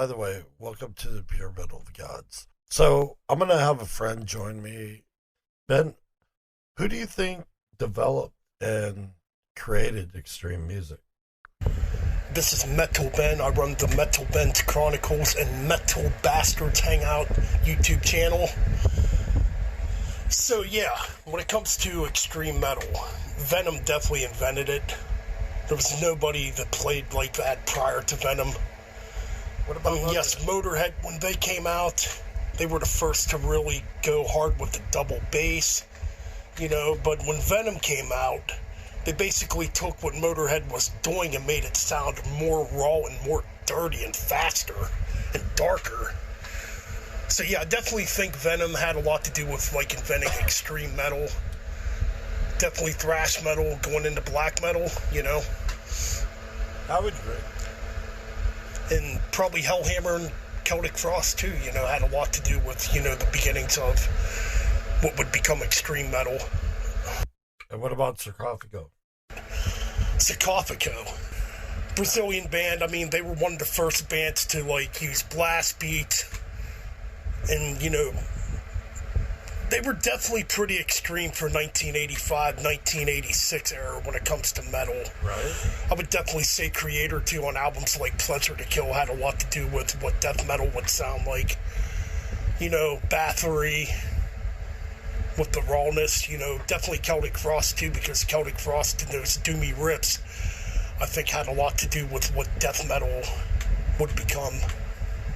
By the way, welcome to the Pure Metal of the Gods. So I'm going to have a friend join me. Ben, who do you think developed and created extreme music? This is Metal Ben. I run the Metal Ben's Chronicles and Metal Bastards Hangout YouTube channel. So yeah, when it comes to extreme metal, Venom definitely invented it. There was nobody that played like that prior to Venom. What about yes, Motorhead, when they came out, they were the first to really go hard with the double bass, but when Venom came out, they basically took what Motorhead was doing and made it sound more raw and more dirty and faster and darker. So yeah, I definitely think Venom had a lot to do with like inventing extreme metal. Definitely thrash metal going into black metal, I would agree. And probably Hellhammer and Celtic Frost too, had a lot to do with, the beginnings of what would become extreme metal. And what about Sarcophago? Sarcophago, Brazilian band. I mean, they were one of the first bands to use blast beats, and they were definitely pretty extreme for 1985, 1986 era when it comes to metal. Right. I would definitely say Creator too on albums like Pleasure to Kill had a lot to do with what death metal would sound like. Bathory with the rawness, definitely Celtic Frost too, because Celtic Frost and those doomy rips, I think, had a lot to do with what death metal would become.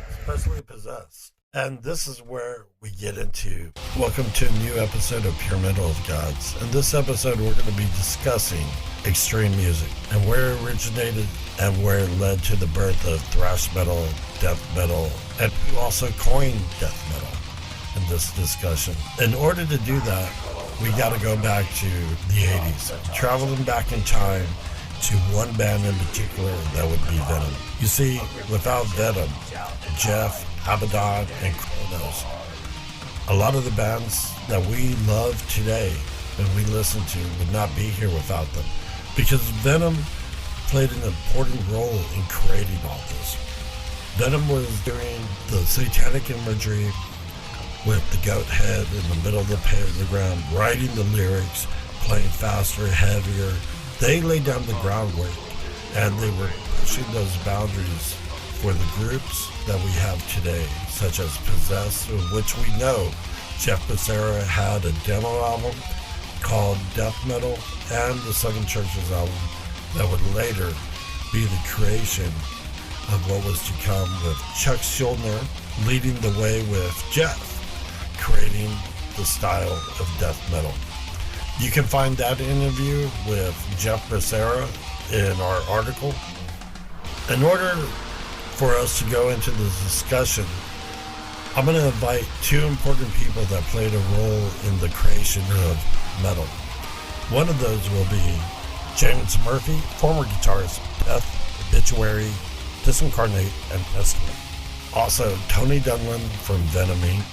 Especially Possessed. And this is where we get into welcome to a new episode of Pure Metal of Gods. In this episode, we're going to be discussing extreme music and where it originated and where it led to the birth of thrash metal, death metal, and who also coined death metal in this discussion. In order to do that, we got to go back to the 80s, traveling back in time to one band in particular, that would be Venom. You see, without Venom, Jeff, Abaddon, and Kronos, a lot of the bands that we love today and we listen to would not be here without them, because Venom played an important role in creating all this. Venom was doing the satanic imagery with the goat head in the middle of the pentagram, writing the lyrics, playing faster, heavier. They laid down the groundwork, and they were pushing those boundaries for the groups that we have today, such as Possessed, of which we know Jeff Becerra had a demo album called Death Metal, and the Seven Churches album that would later be the creation of what was to come, with Chuck Schuldiner leading the way with Jeff, creating the style of death metal. You can find that interview with Jeff Becerra in our article. In order for us to go into this discussion, I'm going to invite two important people that played a role in the creation of metal. One of those will be James Murphy, former guitarist of Death, Obituary, Disincarnate, and Espanol. Also, Tony Dolan from Venom Inc.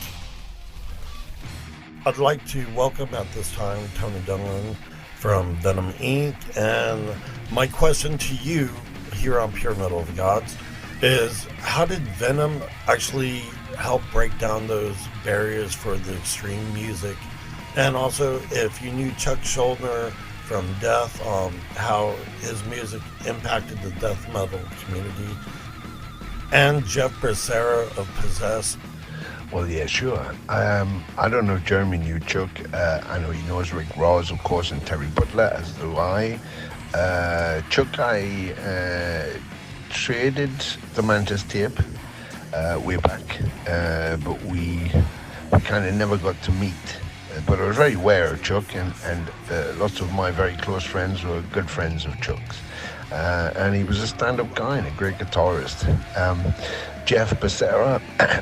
I'd like to welcome at this time Tony Dolan from Venom Inc. And my question to you here on Pure Metal of the Gods is, how did Venom actually help break down those barriers for the extreme music? And also, if you knew Chuck Schuldiner from Death, how his music impacted the death metal community, and Jeff Becerra of Possessed. Well, yeah, sure. I don't know if Jeremy knew Chuck. I know he knows Rick Ross, of course, and Terry Butler, as do I. Chuck, I traded the Mantis tape way back, but we kind of never got to meet. But I was very aware of Chuck, and lots of my very close friends were good friends of Chuck's. And he was a stand-up guy and a great guitarist. Jeff Becerra,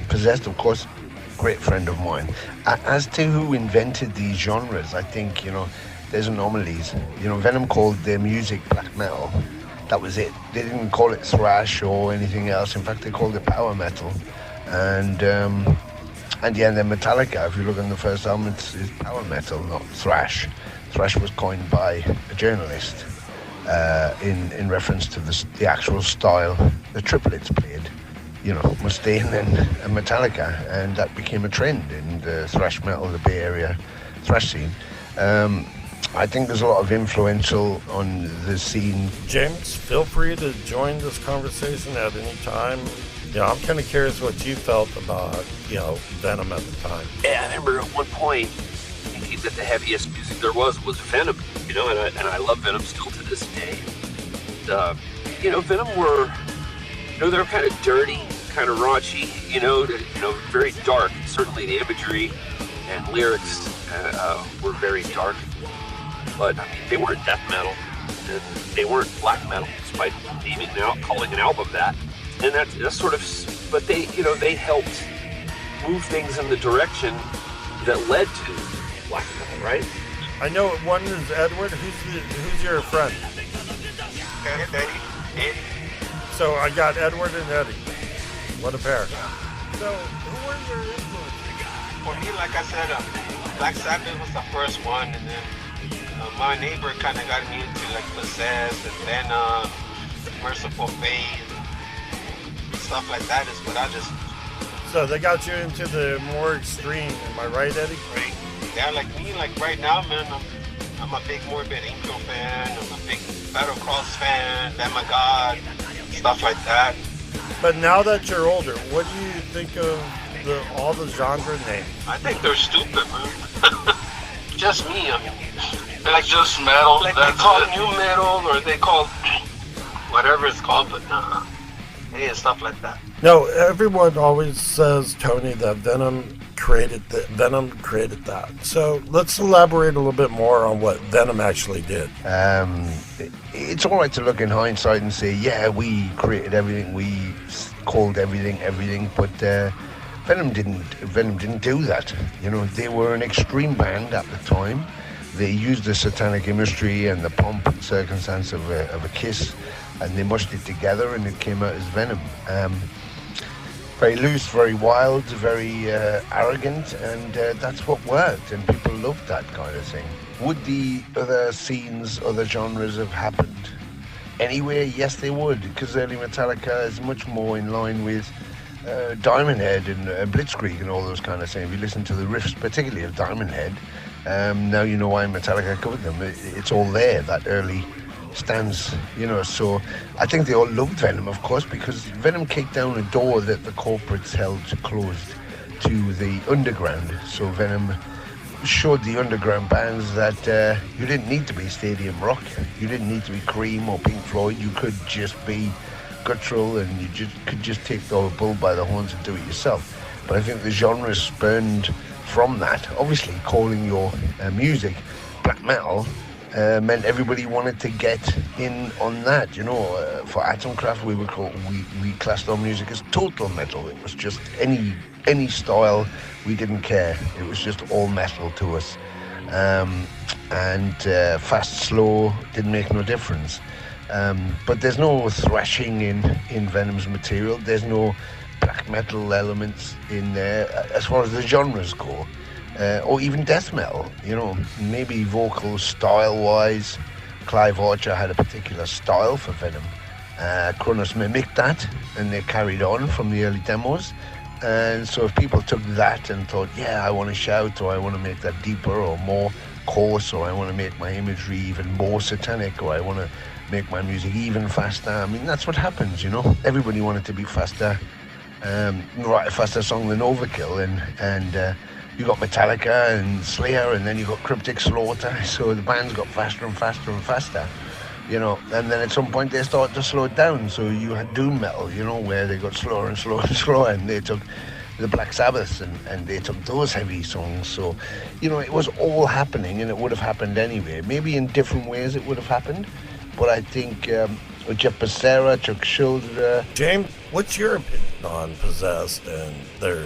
Possessed, of course, great friend of mine. As to who invented these genres, I think, there's anomalies. Venom called their music black metal. That was it. They didn't call it thrash or anything else. In fact, they called it power metal. And then Metallica, if you look on the first album, it's power metal, not thrash. Thrash was coined by a journalist in reference to the actual style the triplets played. Mustaine and Metallica, and that became a trend in the thrash metal, the Bay Area thrash scene. I think there's a lot of influential on the scene. James, feel free to join this conversation at any time. I'm kind of curious what you felt about, Venom at the time. Yeah, I remember at one point thinking that the heaviest music there was Venom, and I love Venom still to this day. And, Venom were, they're kind of dirty, kind of raunchy, very dark. Certainly the imagery and lyrics were very dark. But they weren't death metal, and they weren't black metal, despite calling an album that. And that's sort of, but they helped move things in the direction that led to black metal, right? I know one is Edward. Who's your friend? Eddie. So I got Edward and Eddie. What a pair. So who were your influences? For me, like I said, Black Sabbath was the first one, and then my neighbor kind of got me into like Possessed and Venom, Merciful Fate, stuff like that is what I just... So they got you into the more extreme, am I right, Eddie? Right. Yeah, like me, like right now, man, I'm a big Morbid Angel fan, I'm a big Battle Cross fan, Lamb of God, stuff like that. But now that you're older, what do you think of all the genre names? I think they're stupid, man. Just me, I mean. Like just metal. Like they call new metal, or they call whatever it's called, but yeah, stuff like that. No, everyone always says, Tony, that Venom created that. So let's elaborate a little bit more on what Venom actually did. It's all right to look in hindsight and say, yeah, we created everything, we called everything, but Venom didn't do that. They were an extreme band at the time. They used the satanic imagery and the pomp and circumstance of a kiss, and they mushed it together, and it came out as Venom. Very loose, very wild, very arrogant, and that's what worked, and people loved that kind of thing. Would the other scenes, other genres have happened anywhere? Yes, they would, because early Metallica is much more in line with Diamond Head and Blitzkrieg and all those kind of things. If you listen to the riffs, particularly of Diamond Head, now you know why Metallica covered them. It's all there, that early stance, so I think they all loved Venom, of course, because Venom kicked down a door that the corporates held closed to the underground. So Venom showed the underground bands that you didn't need to be Stadium Rock, you didn't need to be Cream or Pink Floyd, you could just be guttural, and you could just take the bull by the horns and do it yourself. But I think the genre spurned from that. Obviously, calling your music black metal meant everybody wanted to get in on that. For Atomkraft, we classed our music as total metal. It was just any style. We didn't care. It was just all metal to us. And fast, slow didn't make no difference. But there's no thrashing in Venom's material. There's no black metal elements in there as far as the genres go. Or even death metal, maybe vocal style-wise. Clive Archer had a particular style for Venom. Kronos mimicked that, and they carried on from the early demos. And so if people took that and thought, yeah, I want to shout, or I want to make that deeper or more coarse, or I want to make my imagery even more satanic, or I want to make my music even faster. I mean, that's what happens, Everybody wanted to be faster, write a faster song than Overkill, and you got Metallica and Slayer, and then you got Cryptic Slaughter, so the bands got faster and faster and faster, and then at some point they started to slow it down, so you had doom metal, where they got slower and slower and slower, and they took the Black Sabbath and they took those heavy songs, so, it was all happening, and it would have happened anyway. Maybe in different ways it would have happened, but I think Jeff Becerra, Chuck Schuldiner. James, what's your opinion on Possessed and their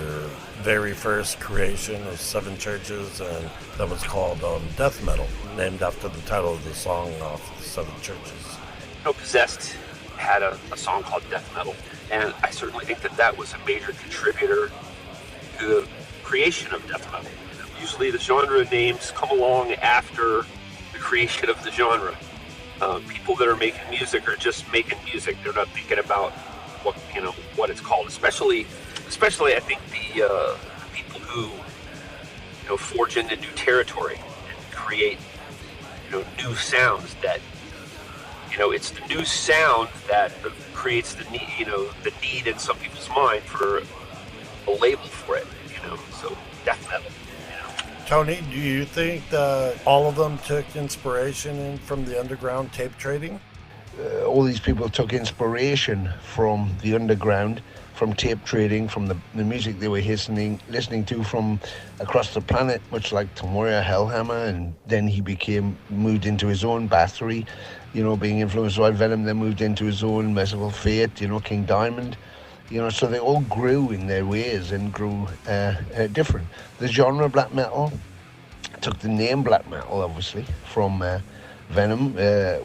very first creation of 7 churches, and that was called death metal, named after the title of the song off the 7 churches? Possessed had a song called Death Metal, and I certainly think that was a major contributor to the creation of death metal. Usually the genre names come along after the creation of the genre. People that are making music are just making music. They're not thinking about what it's called. Especially I think the people who forge into new territory and create new sounds that it's the new sound that creates the need the need in some people's mind for a label for it. So death metal. Tony, do you think that all of them took inspiration from the underground tape trading? All these people took inspiration from the underground, from tape trading, from the music they were listening to from across the planet, much like Tamora Hellhammer, and then he moved into his own Bathory, being influenced by Venom, then moved into his own Merciful Fate, King Diamond, so they all grew in their ways and grew different. The genre black metal took the name black metal, obviously, from Venom,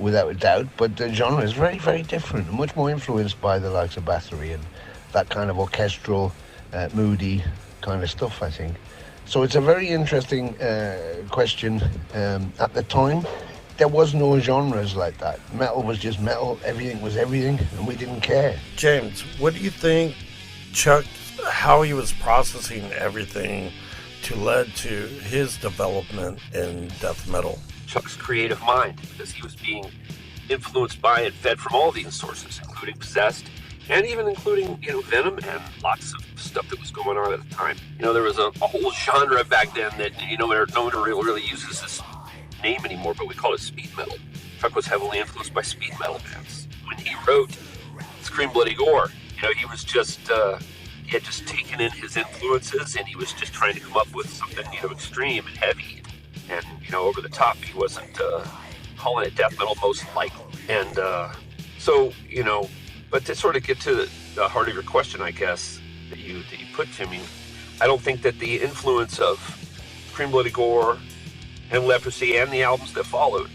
without a doubt, but the genre is very, very different and much more influenced by the likes of Bathory and that kind of orchestral, moody kind of stuff, I think. So it's a very interesting question. At the time, there was no genres like that. Metal was just metal, everything was everything, and we didn't care. James, what do you think Chuck, how he was processing everything to lead to his development in death metal? Chuck's creative mind, because he was being influenced by and fed from all these sources, including Possessed, and even including, Venom and lots of stuff that was going on at the time. There was a whole genre back then that, no one really uses this name anymore, but we call it speed metal. Chuck was heavily influenced by speed metal bands. When he wrote Scream Bloody Gore, he was just, he had just taken in his influences and he was just trying to come up with something, extreme and heavy and, over the top. He wasn't calling it death metal most likely. And so, but to sort of get to the heart of your question, I guess, that you put to me, I don't think that the influence of Scream Bloody Gore and Leprosy and the albums that followed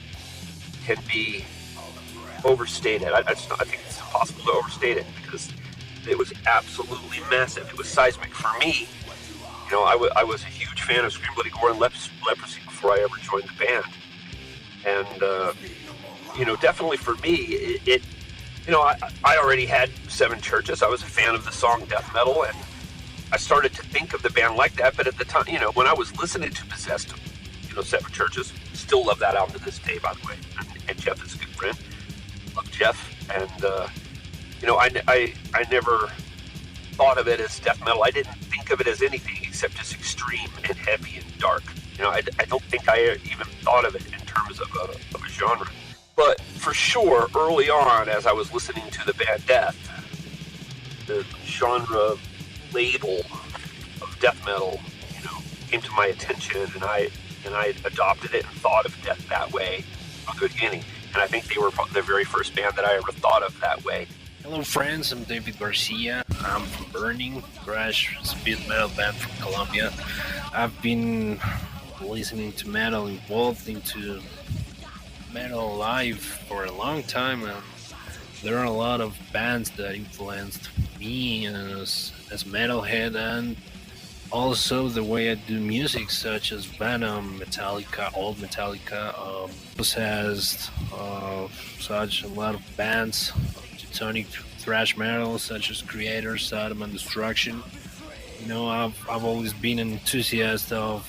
can be overstated. I think it's impossible to overstate it because it was absolutely massive. It was seismic for me. I was a huge fan of Scream Bloody Gore and Leprosy before I ever joined the band. And, definitely for me, I already had 7 churches. I was a fan of the song death metal, and I started to think of the band like that. But at the time, when I was listening to Possessed, 7 churches, still love that album to this day, by the way. And Jeff is a good friend. Love Jeff. And, I never thought of it as death metal. I didn't think of it as anything except just extreme and heavy and dark. I don't think I even thought of it in terms of a genre. But for sure, early on, as I was listening to the band Death, the genre label of death metal, came to my attention, and I adopted it and thought of death that way from the beginning. And I think they were the very first band that I ever thought of that way. Hello friends, I'm David Garcia. I'm from Burning, Thrash, speed metal band from Colombia. I've been listening to metal, involved into metal live for a long time, and there are a lot of bands that influenced me as metalhead, and also the way I do music, such as Venom, Metallica, old Metallica, Possessed, such a lot of bands, Teutonic thrash metal, such as Creator, Sodom and Destruction. I've always been an enthusiast of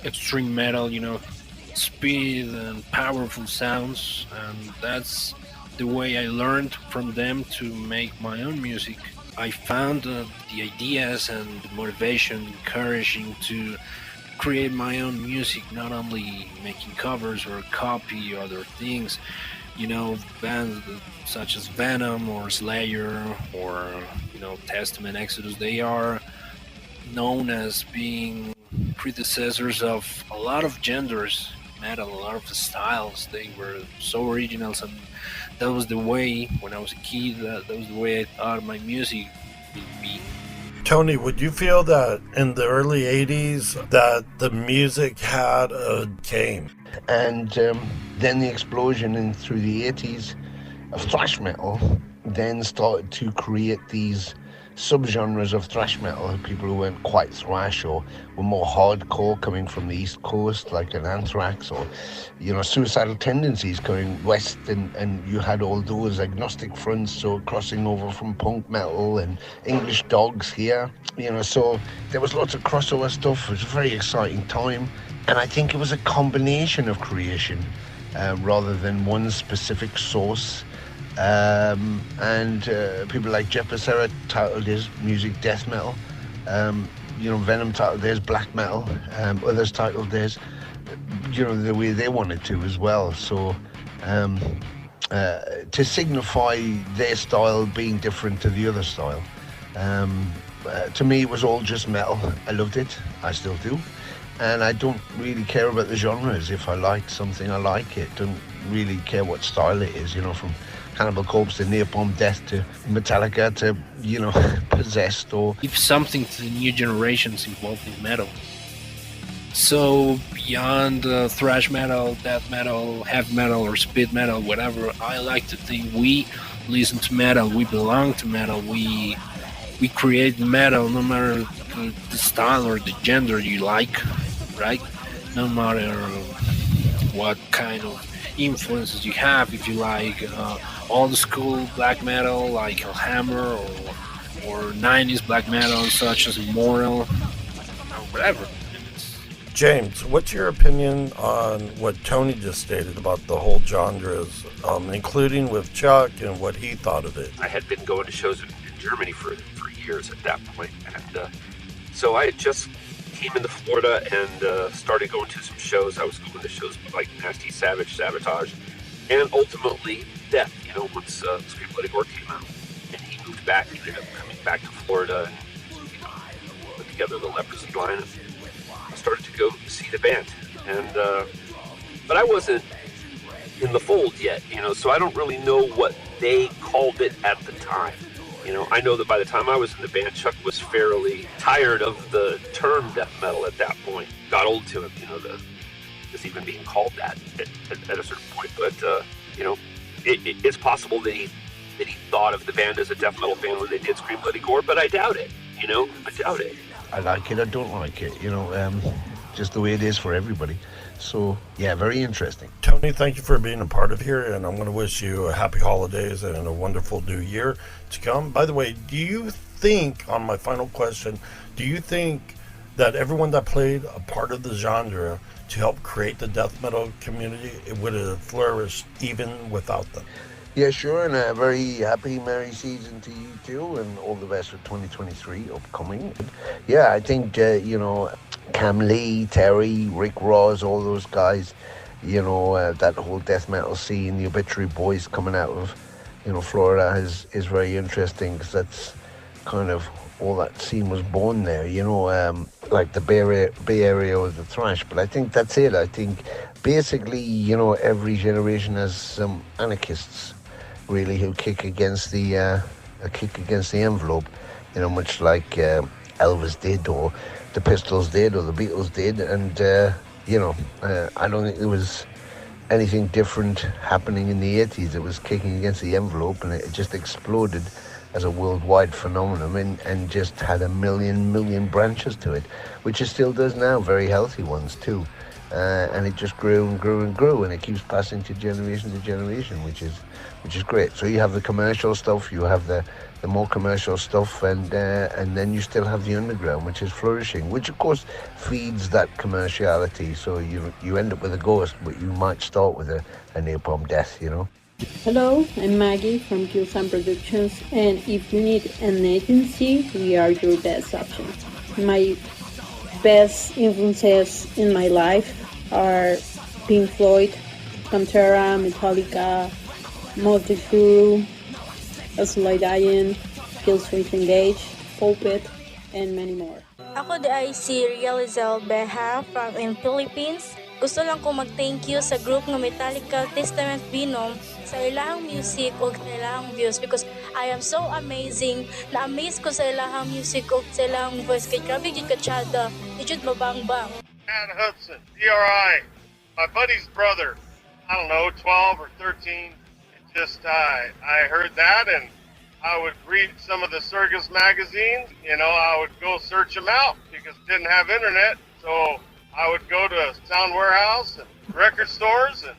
extreme metal, speed and powerful sounds, and that's the way I learned from them to make my own music. I found the ideas and the motivation encouraging to create my own music, not only making covers or copy other things. Bands such as Venom or Slayer or Testament, Exodus, they are known as being predecessors of a lot of genders metal, a lot of the styles. They were so originals, and that was the way, when I was a kid, that was the way I thought my music would be. Tony, would you feel that in the early 80s that the music had a game? And then the explosion through the 80s of thrash metal then started to create these subgenres of thrash metal, people who weren't quite thrash or were more hardcore coming from the East Coast, like an Anthrax, or, Suicidal Tendencies going west, and you had all those agnostic fronts, so crossing over from punk metal and English Dogs here, so there was lots of crossover stuff. It was a very exciting time, and I think it was a combination of creation rather than one specific source. And people like Jeff Becerra titled his music death metal. Venom titled theirs black metal. Others titled theirs, the way they wanted to as well. So to signify their style being different to the other style. To me, it was all just metal. I loved it. I still do. And I don't really care about the genres. If I like something, I like it. Don't really care what style it is, from Cannibal Corpse to Napalm Death to Metallica to, Possessed or... Give something to the new generations involved in metal. So beyond thrash metal, death metal, heavy metal or speed metal, whatever, I like to think we listen to metal, we belong to metal, we create metal no matter the style or the gender you like, right? No matter what kind of influences you have, if you like old school black metal like Hellhammer or 90s black metal such as Immortal, whatever. James, what's your opinion on what Tony just stated about the whole genres, including with Chuck and what he thought of it? I had been going to shows in Germany for years at that point, and so I had just came into Florida and started going to some shows. I was going to shows like Nasty Savage, Sabotage, and ultimately Death, once Scream Bloody Gore came out. And he moved back, he ended up coming back to Florida and, put together the Leprosy line. And started to go see the band. And, but I wasn't in the fold yet, so I don't really know what they called it at the time. I know that by the time I was in the band, Chuck was fairly tired of the term death metal at that point. Got old to him, this even being called that at a certain point. But, it's possible that he thought of the band as a death metal band when they did Scream Bloody Gore, but I doubt it, I doubt it. I like it, I don't like it, just the way it is for everybody. So, yeah, very interesting. Tony, thank you for being a part of here, and I'm going to wish you a happy holidays and a wonderful new year to come. By the way, do you think, on my final question, do you think that everyone that played a part of the genre to help create the death metal community, it would have flourished even without them? Yeah, sure, and a very happy Merry season to you too, and all the best for 2023 upcoming. Yeah, I think, Cam Lee, Terry, Rick Ross, all those guys, that whole death metal scene, the Obituary boys coming out of, Florida is very interesting, because that's kind of all that scene was born there, like the Bay Area of the thrash. But I think that's it. I think basically, every generation has some anarchists, really, who kick against the envelope, much like Elvis did, or the Pistols did, or the Beatles did. And I don't think there was anything different happening in the 80s. It was kicking against the envelope, and it just exploded as a worldwide phenomenon, and just had a million branches to it, which it still does now, very healthy ones too. And it just grew and grew and grew, and it keeps passing to generation, which is great. So you have the commercial stuff, you have the more commercial stuff, and then you still have the underground, which is flourishing, which of course feeds that commerciality. So you end up with a Ghost, but you might start with a Napalm Death, Hello, I'm Maggie from Gilsan Productions, and if you need an agency, we are your best option. My best influences in my life are Pink Floyd, Pantera, Metallica, Motley Crue, Slide Dying, Killswitch Engage, Pulpit, and many more. Ako ay si Rielizel Beha from in Philippines. Gusto lang ko mag-thank you sa group ng Metallica Testament Venom sa ilang music o sa ilang views, because I am so amazing. Na-amaze ko sa ilang music o sa ilang voice. Kaya grabe yun katsada. Yun mabang-bang. Matt Hudson, DRI, my buddy's brother, I don't know, 12 or 13. I heard that, and I would read some of the circus magazines. I would go search them out because didn't have internet. So I would go to Sound Warehouse and record stores, and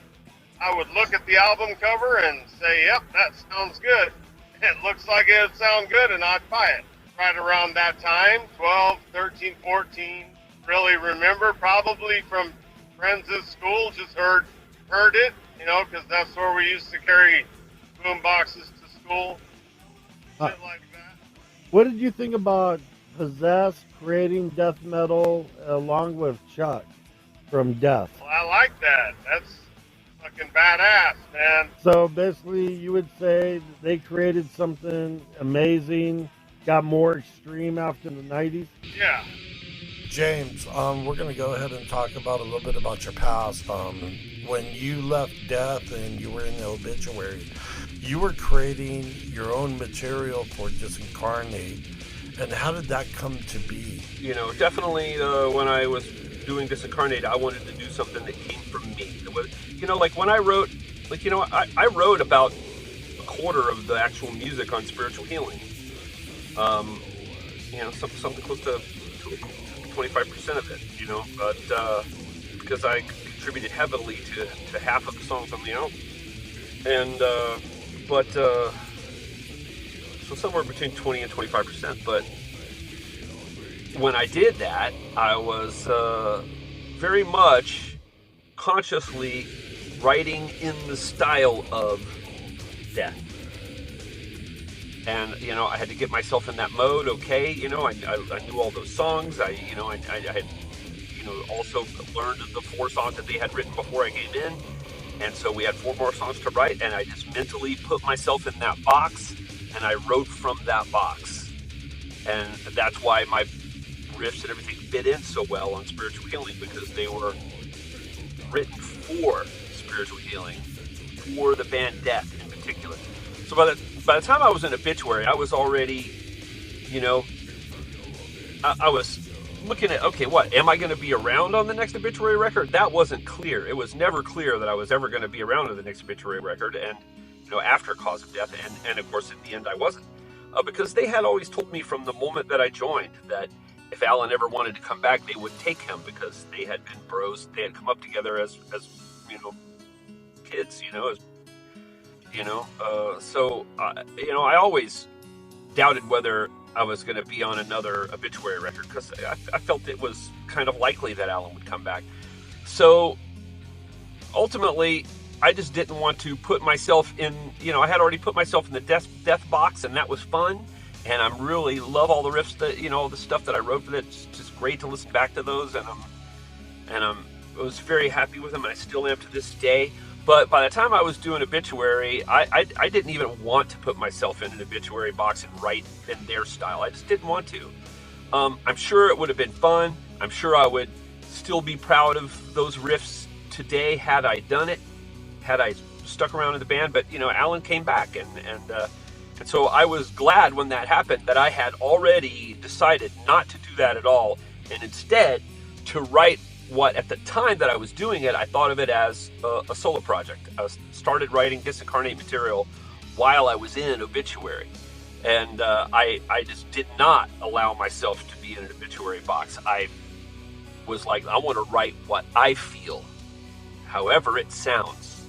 I would look at the album cover and say, yep, that sounds good. It looks like it would sound good, and I'd buy it. Right around that time, 12, 13, 14, really remember, probably from friends at school, just heard it, because that's where we used to carry boom boxes to school, shit like that. What did you think about Possessed creating death metal along with Chuck from Death? Well, I like that. That's fucking badass, man. So basically, you would say they created something amazing, got more extreme after the 90s? Yeah. James, we're going to go ahead and talk about a little bit about your past. When you left Death and you were in the Obituary, you were creating your own material for Disincarnate. And how did that come to be? Definitely when I was doing Disincarnate, I wanted to do something that came from me. It was, when I wrote, I wrote about a quarter of the actual music on spiritual healing. Something close to 25% of it, but because I contributed heavily to half of the songs on the album. And, so somewhere between 20 and 25%. But when I did that, I was very much consciously writing in the style of Death. And, I had to get myself in that mode, okay? I knew all those songs. I had, also learned the 4 songs that they had written before I came in. And so we had 4 more songs to write, and I just mentally put myself in that box, and I wrote from that box. And that's why my riffs and everything fit in so well on spiritual healing, because they were written for spiritual healing, for the band Death in particular. So by the time I was in Obituary, I was already, I was looking at, okay, what, am I going to be around on the next Obituary record? That wasn't clear. It was never clear that I was ever going to be around on the next Obituary record, and, after Cause of Death, and of course, in the end, I wasn't. Because they had always told me from the moment that I joined that if Alan ever wanted to come back, they would take him, because they had been bros. They had come up together as kids, so, I always doubted whether I was going to be on another Obituary record, because I felt it was kind of likely that Alan would come back. So ultimately, I just didn't want to put myself in, I had already put myself in the death box, and that was fun. And I really love all the riffs that, the stuff that I wrote for that. It's just great to listen back to those. And I was very happy with them, and I still am to this day. But by the time I was doing Obituary, I didn't even want to put myself in an Obituary box and write in their style. I just didn't want to. I'm sure it would have been fun. I'm sure I would still be proud of those riffs today had I done it, had I stuck around in the band. But, Alan came back, and so I was glad when that happened that I had already decided not to do that at all, and instead to write what, at the time that I was doing it, I thought of it as a solo project. I started writing Disincarnate material while I was in Obituary. And I just did not allow myself to be in an Obituary box. I was like, I want to write what I feel, however it sounds.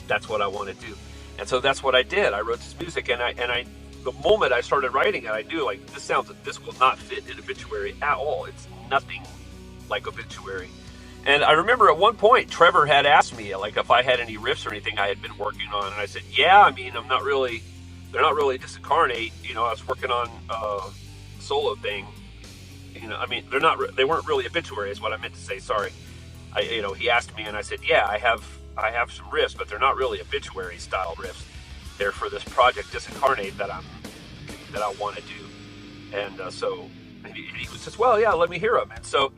That's what I want to do. And so that's what I did. I wrote this music, and I the moment I started writing it, I knew, like, this will not fit in Obituary at all. It's nothing like Obituary. And I remember at one point, Trevor had asked me, like, if I had any riffs or anything I had been working on. And I said, yeah, I mean, they're not really Disincarnate. I was working on a solo thing. They weren't really Obituary is what I meant to say. Sorry. He asked me, and I said, yeah, I have some riffs, but they're not really Obituary style riffs. They're for this project Disincarnate that I want to do. And so he was just, well, yeah, let me hear them. And so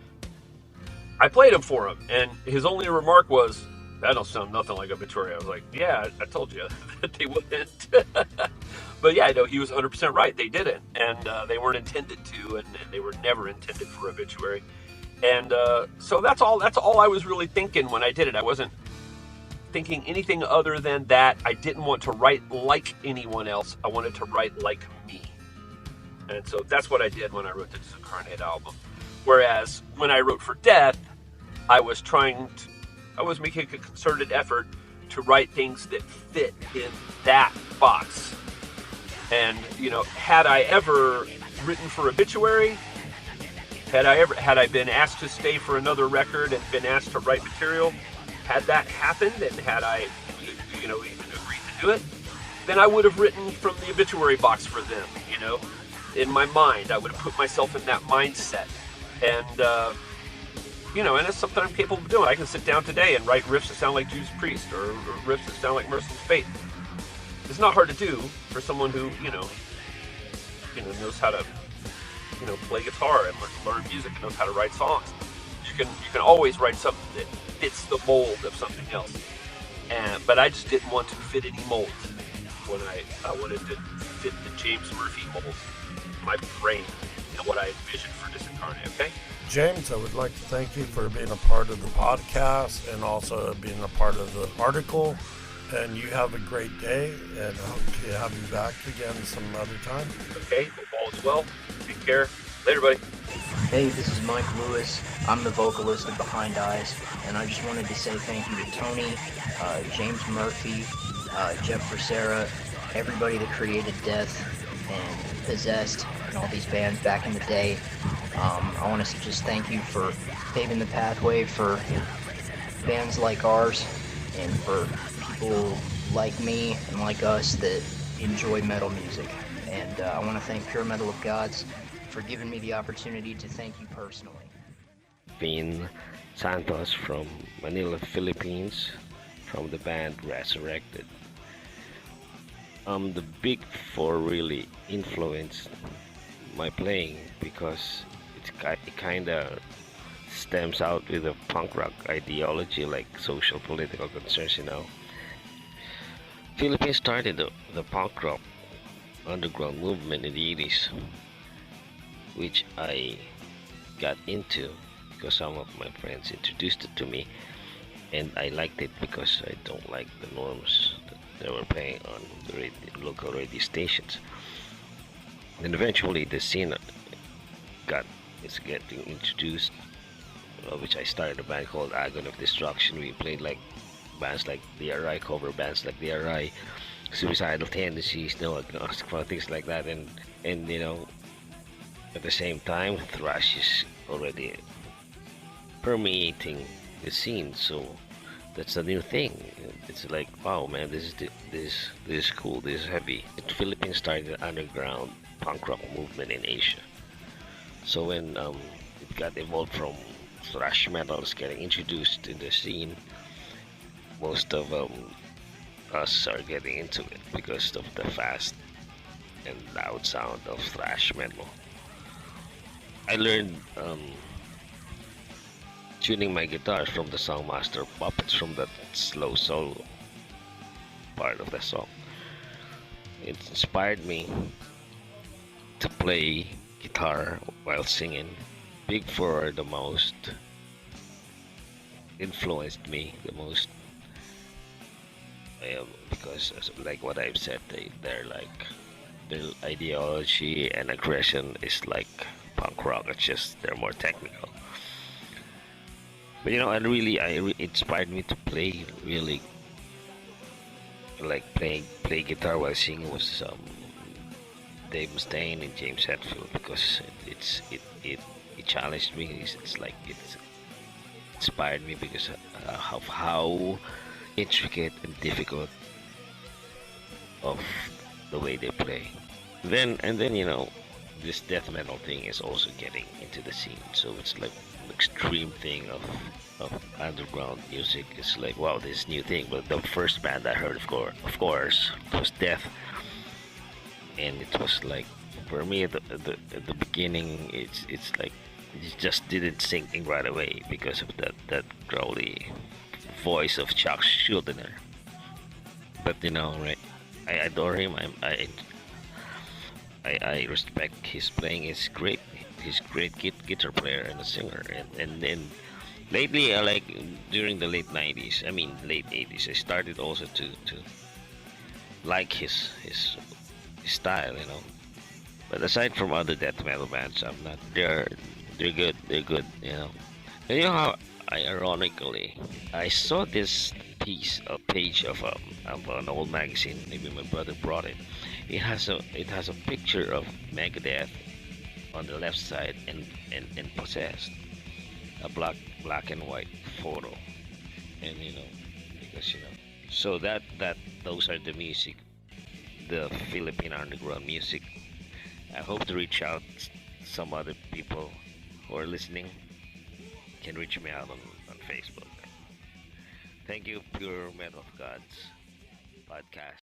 I played them for him, and his only remark was, that don't sound nothing like Obituary. I was like, yeah, I told you that they wouldn't. But yeah, he was 100% right. They didn't, and they weren't intended to, and they were never intended for Obituary. And so that's all I was really thinking when I did it. I wasn't thinking anything other than that. I didn't want to write like anyone else. I wanted to write like me. And so that's what I did when I wrote the Disincarnate album. Whereas when I wrote for Death, I was making a concerted effort to write things that fit in that box. And, had I ever written for Obituary, had I been asked to stay for another record and been asked to write material, had that happened and had I, even agreed to do it, then I would have written from the Obituary box for them, in my mind. I would have put myself in that mindset. And, and it's something I'm capable of doing. I can sit down today and write riffs that sound like Judas Priest or riffs that sound like Merciful Fate. It's not hard to do for someone who, knows how to, play guitar and learn music and knows how to write songs. You can always write something that fits the mold of something else. But I just didn't want to fit any mold when I wanted to fit the James Murphy mold, my brain, and what I envisioned for Disincarnate, okay? James, I would like to thank you for being a part of the podcast and also being a part of the article. And you have a great day, and I hope to have you back again some other time. Okay, hope all is well. Take care. Later, buddy. Hey, this is Mike Lewis. I'm the vocalist of Behind Eyes, and I just wanted to say thank you to Tony, James Murphy, Jeff Becerra, everybody that created Death and Possessed and all these bands back in the day. I want to just thank you for paving the pathway for bands like ours and for people like me and like us that enjoy metal music. And I want to thank Pure Metal of Gods for giving me the opportunity to thank you personally. Vin Santos from Manila, Philippines, from the band Resurrected. The Big Four really influenced my playing because it kind of stems out with a punk rock ideology, like social political concerns, Philippines started the punk rock underground movement in the 80s, which I got into because some of my friends introduced it to me, and I liked it because I don't like the norms that they were playing on the local radio stations. And eventually the scene is getting introduced, which I started a band called Agony of Destruction. We played like bands like DRI, cover bands like DRI, Suicidal Tendencies, No Agnostic Front, things like that, and at the same time thrash is already permeating the scene, so that's a new thing. It's like, wow, man, this is cool, this is heavy. The Philippines started an underground punk rock movement in Asia. So when it got evolved from thrash metals getting introduced in the scene, most of us are getting into it because of the fast and loud sound of thrash metal. I learned tuning my guitar from the Songmaster Puppets, from that slow solo part of the song. It inspired me to play guitar while singing. Big Four are the most influenced me the most, because like what I've said, they're like, their ideology and aggression is like punk rock. It's just they're more technical. But it inspired me to play really, like play guitar while singing was Dave Mustaine and James Hetfield, because it challenged me. It's like it's inspired me because of how intricate and difficult of the way they play. Then this death metal thing is also getting into the scene, so it's like an extreme thing of underground music. It's like, wow, this new thing. But the first band I heard, of course, was Death, and it was like, for me at the beginning, it's like it just didn't sink in right away because of that growly voice of Chuck Schuldiner. But right, I adore him. I respect his playing. He's great. He's a great guitar player and a singer. And then Lately, like during the late 90s, I mean late 80s, I started also to like his style, you know. But aside from other death metal bands, I'm not. They're good. They're good, you know. And you know how, ironically, I saw this page of an old magazine. Maybe my brother brought it. It has a picture of Megadeth on the left side and Possessed, a black and white photo, and because so that those are the music, the Philippine underground music. I hope to reach out some other people who are listening can reach me out on Facebook. Thank you, Pure Metal Gods podcast.